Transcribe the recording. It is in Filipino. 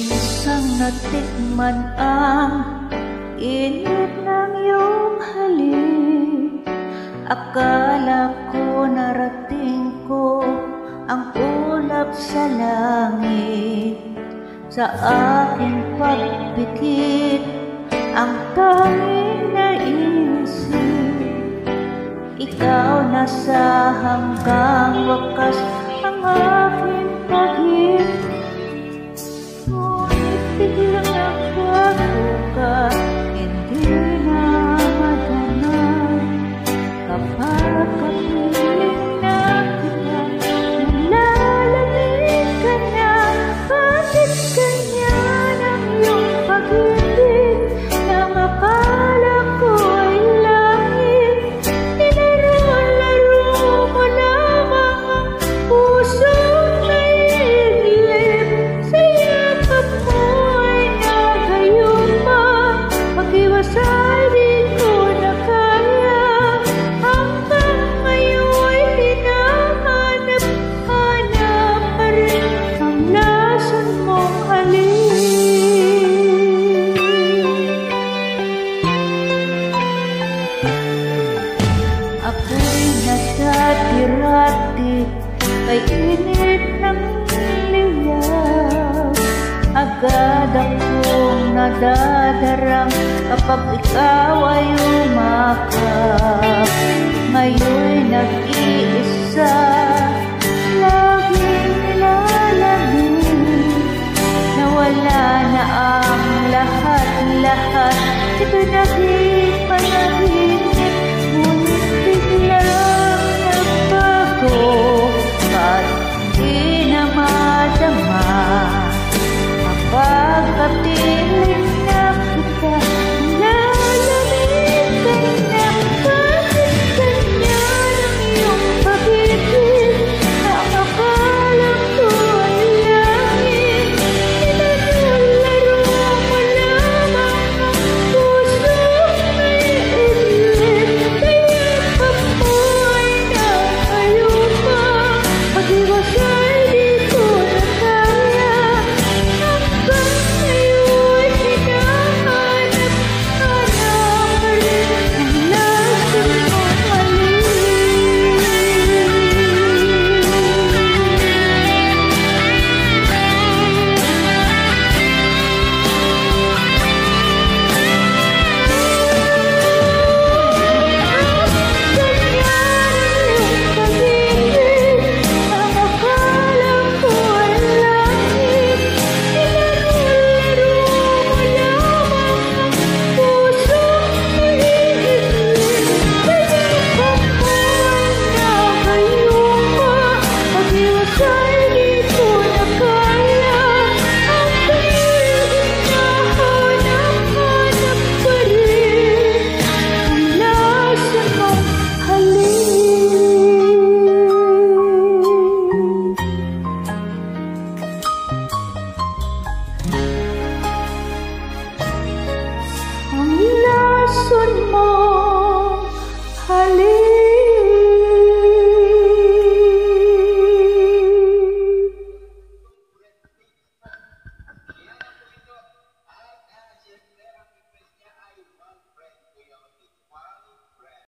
Minsang natikman ang init ng iyong halik. Akala ko narating ko ang ulap sa langit. Sa aking pagpikit ang tanging naisip, ikaw na sa hanggang wakas ang aking pag-ibig. Ngunit biglang nagbago ka, hindi na madama. Kapag kapiling na kita, nalalamig ka na. Bakit ganyan ang iyong pag-ibig? Nang akala ko ay langit, tinaro-laro mo lamang ang pusong naiiglip. Sa yakap mo ay nagayuma, mag-iwasay di ko na kaya. Hanggang ngayon hinahanap-hanap pa rin ang lason mong halik. Ako'y nadadiratig kay init ng liyaw. Agad akong nadadarang kapag ikaw ay umakap. Ngayon'y nag-iisa lang